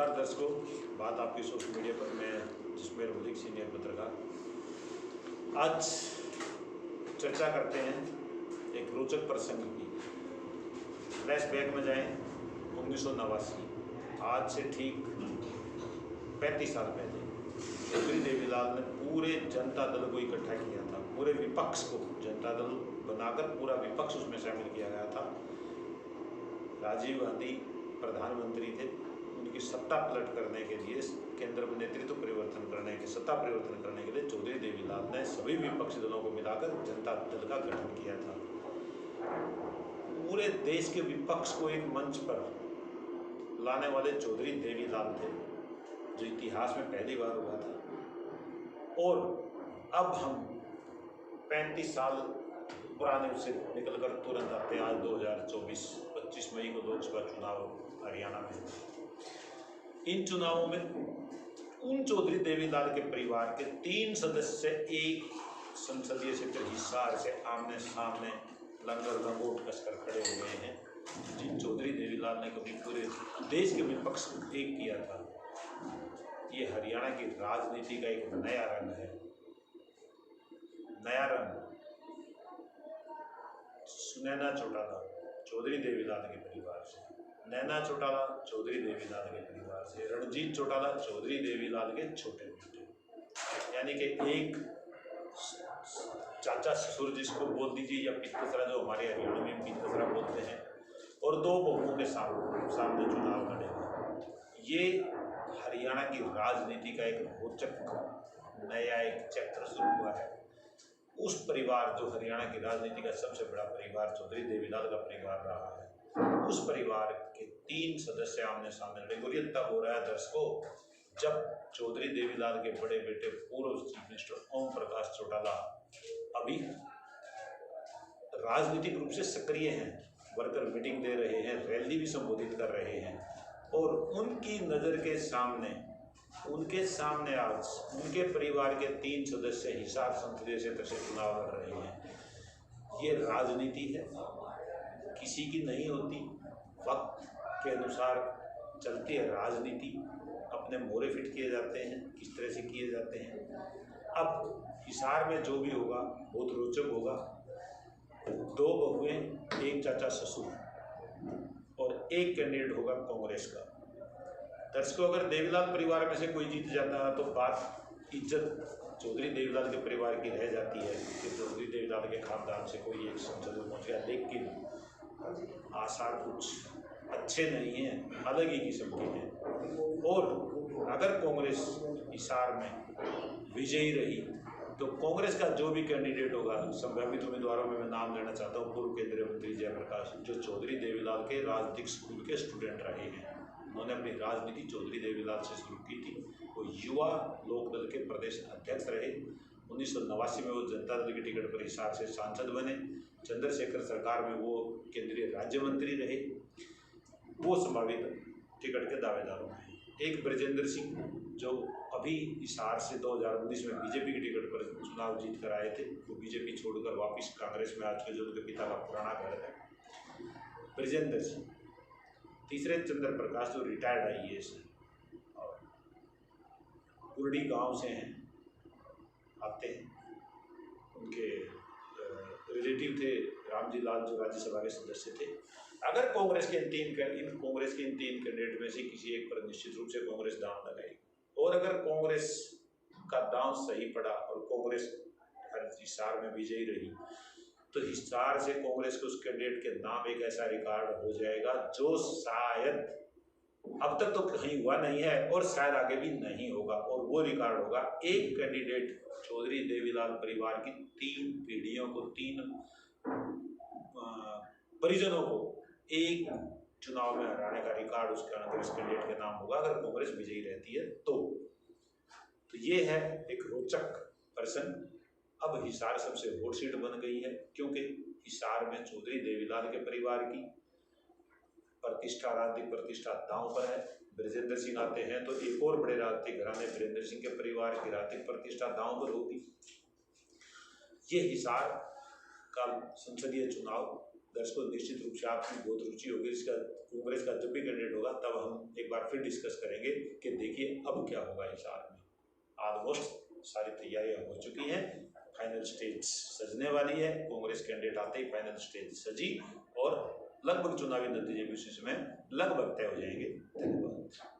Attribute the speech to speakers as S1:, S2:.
S1: नमस्कार दर्शकों, बात आपकी सोशल मीडिया पर। मैं जिस्मेर मलिक, सीनियर पत्रकार। आज चर्चा करते हैं एक रोचक प्रसंग की। फ्लैशबैक में जाएं 1989, आज से ठीक 35 साल पहले चौधरी देवीलाल ने पूरे जनता दल को इकट्ठा किया था। पूरे विपक्ष को जनता दल बनाकर पूरा विपक्ष उसमें शामिल किया गया था। राजीव गांधी प्रधानमंत्री थे, उनकी सत्ता पलट करने के लिए, केंद्र में नेतृत्व परिवर्तन करने के, सत्ता परिवर्तन करने के लिए चौधरी देवीलाल ने सभी विपक्षी दलों को मिलाकर जनता दल का गठन किया था। पूरे देश के विपक्ष को एक मंच पर लाने वाले चौधरी देवीलाल थे, जो इतिहास में पहली बार हुआ था। और अब हम 35 साल पुराने उससे निकलकर तुरंत आते हैं आज 2024, 25 मई को लोकसभा चुनाव हरियाणा में। इन चुनावों में उन चौधरी देवीलाल के परिवार के 3 सदस्य एक संसदीय क्षेत्र हिसार से आमने सामने लंगर लंगोट कसकर खड़े हुए हैं, जिन चौधरी देवीलाल ने कभी पूरे देश के विपक्ष को एक किया था। ये हरियाणा की राजनीति का एक नया रंग है, नया रंग। सुनैना चौटाला चौधरी देवीलाल के परिवार से, नैना चौटाला चौधरी देवीलाल के परिवार से, रणजीत चौटाला चौधरी देवीलाल के छोटे बेटे, यानी कि एक चाचा ससुर जिसको बोल दीजिए, या पितसरा जो हमारे हरियाणा में पितसरा बोलते हैं, और 2 बहुओं के सामने चुनाव लड़ेगा। ये हरियाणा की राजनीति का एक रोचक नया एक चक्र शुरू हुआ है। उस परिवार, जो हरियाणा की राजनीति का सबसे बड़ा परिवार चौधरी देवीलाल का परिवार रहा है, उस परिवार के 3 सदस्य आमने सामने लड़े। और ये तब हो रहा है दर्शकों, जब चौधरी देवीलाल के बड़े बेटे पूर्व चीफ मिनिस्टर ओम प्रकाश चौटाला अभी राजनीतिक रूप से सक्रिय हैं, वर्कर मीटिंग दे रहे हैं, रैली भी संबोधित कर रहे हैं, और उनकी नज़र के सामने, उनके सामने आज उनके परिवार के 3 सदस्य हिसार संसदीय क्षेत्र से चुनाव लड़ रहे हैं। ये राजनीति है, किसी की नहीं होती, वक्त के अनुसार चलती है राजनीति। अपने मोरे फिट किए जाते हैं, किस तरह से किए जाते हैं। अब हिसार में जो भी होगा बहुत रोचक होगा। 2 बहुएं, एक चाचा ससुर और एक कैंडिडेट होगा कांग्रेस का। दर्शकों, अगर देवीलाल परिवार में से कोई जीत जाता है तो बात इज्जत चौधरी देवीलाल के परिवार की रह जाती है कि चौधरी देवीलाल के खानदान से कोई एक संसद में पहुँच गया। लेकिन आसार कुछ अच्छे नहीं हैं, अलग ही किस्म के हैं। और अगर कांग्रेस हिसार में विजयी रही तो कांग्रेस का जो भी कैंडिडेट होगा, संभावित उम्मीदवारों में मैं नाम लेना चाहता हूँ पूर्व केंद्रीय मंत्री जयप्रकाश, जो चौधरी देवीलाल के राजनीतिक स्कूल के स्टूडेंट रहे हैं। उन्होंने अपनी राजनीति चौधरी देवीलाल से शुरू की थी। वो युवा लोकदल के प्रदेश अध्यक्ष रहे। 1989 में वो जनता दल की टिकट पर हिसार से सांसद बने। चंद्रशेखर सरकार में वो केंद्रीय राज्य मंत्री रहे। वो संभावित टिकट के दावेदारों में एक ब्रजेंद्र सिंह, जो अभी हिसार से 2019 में बीजेपी की टिकट पर चुनाव जीत कर आए थे, वो बीजेपी छोड़कर वापस कांग्रेस में आज के, जो उनके पिता का पुराना घर है, ब्रजेंद्र सिंह। तीसरे चंद्र प्रकाश, जो रिटायर्ड IAS है और कुर्डी गांव से हैं, आते हैं। उनके रिलेटिव थे रामजी लाल, जो राज्यसभा के सदस्य थे। अगर कांग्रेस के इन 3 कैंडिडेट में से किसी एक पर निश्चित रूप से कांग्रेस दांव लगाएगी, और अगर कांग्रेस का दांव सही पड़ा और कांग्रेस हिसार में विजयी रही, तो हिसार से कांग्रेस के उस कैंडिडेट के नाम एक ऐसा रिकॉर्ड हो जाएगा जो शायद अब तक तो कहीं हुआ नहीं है और शायद आगे भी नहीं होगा। और वो रिकॉर्ड होगा, एक कैंडिडेट चौधरी देवीलाल परिवार की 3 पीढ़ियों को, 3 परिजनों को एक चुनाव में हराने का रिकॉर्ड उस कांग्रेस कैंडिडेट के नाम होगा, अगर कांग्रेस विजयी रहती है तो ये है एक रोचक प्रसंग। अब हिसार सबसे वोट सीट बन गई है, क्योंकि हिसार में चौधरी देवीलाल के परिवार की प्रतिष्ठा, राजनीतिक प्रतिष्ठा दांव पर है। ब्रजेंद्र सिंह आते हैं तो एक और बड़े राजनीतिक घराने वीरेंद्र सिंह के परिवार की राजनीतिक प्रतिष्ठा दांव पर होगी। ये हिसार का संसदीय चुनाव दर्शकों निश्चित रूप से आपकी बहुत रुचि होगी, इसका कांग्रेस का जब भी कैंडिडेट होगा तब हम एक बार फिर डिस्कस करेंगे कि देखिए अब क्या होगा हिसार में। ऑलमोस्ट सारी तैयारियां हो चुकी हैं, फाइनल स्टेज सजने वाली है। कांग्रेस कैंडिडेट आते ही फाइनल स्टेज सजी और लगभग चुनावी नतीजे भी उसी समय लगभग तय हो जाएंगे। धन्यवाद।